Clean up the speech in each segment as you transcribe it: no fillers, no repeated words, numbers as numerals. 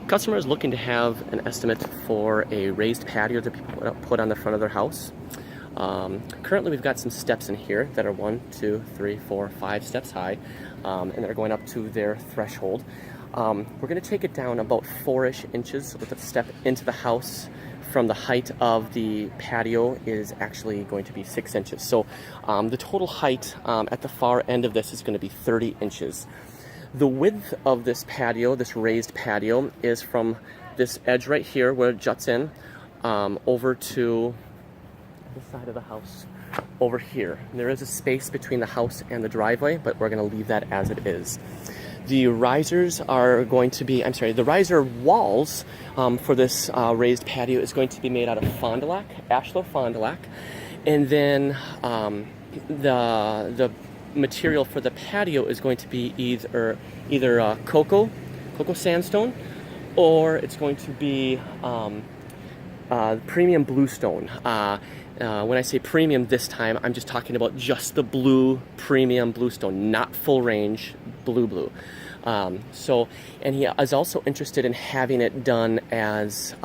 Customer is looking to have an estimate for a raised patio to be put on the front of their house. Currently we've got some steps in here that are 1, 2, 3, 4, 5 steps high, and they're going up to their threshold. We're going to take it down about 4-ish inches with a step into the house. From the height of the patio is actually going to be 6 inches. So the total height at the far end of this is going to be 30 inches. The width of this patio, this raised patio, is from this edge right here where it juts in over to the side of the house over here. And there is a space between the house and the driveway, but we're going to leave that as it is. The risers are going to be, the riser walls for this raised patio is going to be made out of Fond du Lac, ashlar Fond du Lac, and then the material for the patio is going to be either cocoa sandstone, or it's going to be premium bluestone. When I say premium this time, I'm just talking about just the blue premium bluestone, not full range blue. And he is also interested in having it done as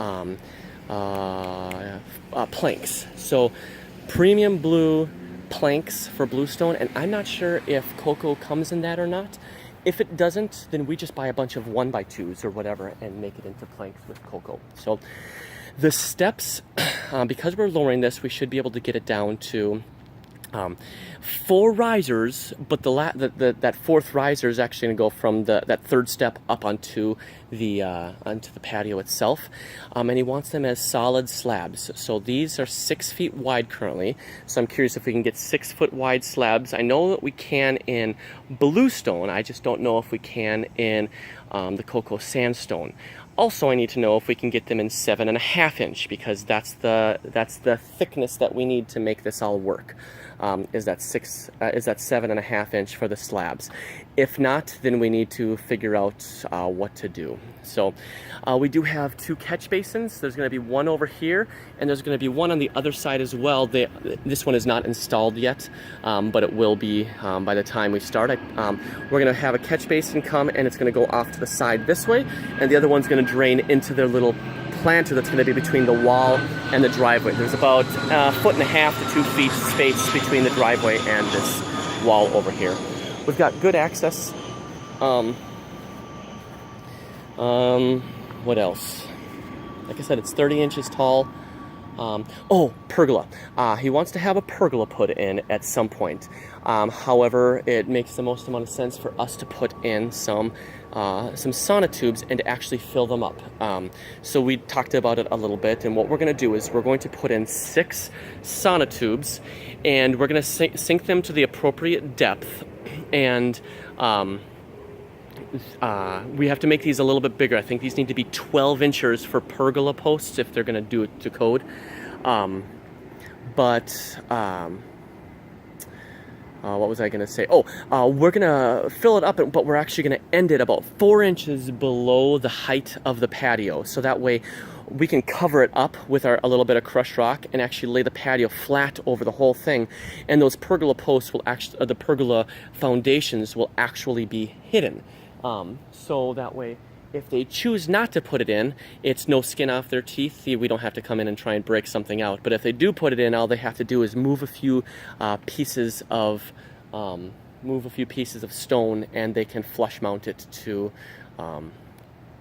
planks. So premium blue planks for bluestone, and I'm not sure if cocoa comes in that or not. If it doesn't, then we just buy a bunch of 1x2s or whatever and make it into planks with cocoa. So the steps, because we're lowering this, we should be able to get it down to 4 risers, but that 4th riser is actually going to go from that 3rd step up onto the patio itself, and he wants them as solid slabs. So these are 6 feet wide currently. So I'm curious if we can get 6-foot wide slabs. I know that we can in bluestone. I just don't know if we can in the cocoa sandstone. Also, I need to know if we can get them in 7.5 inch, because that's the thickness that we need to make this all work. Is that 7.5 inch for the slabs? If not, then we need to figure out what to do. So we do have 2 catch basins. There's going to be one over here, and there's going to be one on the other side as well. This one is not installed yet, but it will be by the time we start. We're going to have a catch basin come, and it's going to go off to the side this way, and the other one's going to drain into their little planter that's going to be between the wall and the driveway. There's about 1.5 to 2 feet space between the driveway and this wall over here. We've got good access. What else? Like I said, it's 30 inches tall. Pergola. He wants to have a pergola put in at some point. However, it makes the most amount of sense for us to put in some sonotubes and to actually fill them up. So we talked about it a little bit, and what we're going to do is we're going to put in 6 sonotubes, and we're going to sink them to the appropriate depth, and we have to make these a little bit bigger. I think these need to be 12 inches for pergola posts if they're going to do it to code. What was I going to say? We're going to fill it up, but we're actually going to end it about 4 inches below the height of the patio. So that way we can cover it up with a little bit of crushed rock and actually lay the patio flat over the whole thing. And those pergola posts will actually, the pergola foundations will actually be hidden. So that way, if they choose not to put it in, it's no skin off their teeth. We don't have to come in and try and break something out. But if they do put it in, all they have to do is move a few pieces of stone, and they can flush mount it to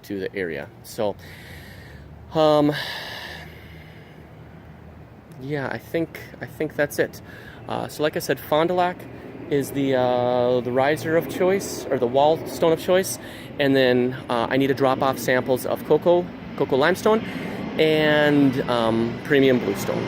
the area. So, yeah, I think that's it. So, like I said, Fond du Lac is the riser of choice, or the wall stone of choice, and then I need to drop off samples of cocoa limestone and premium bluestone.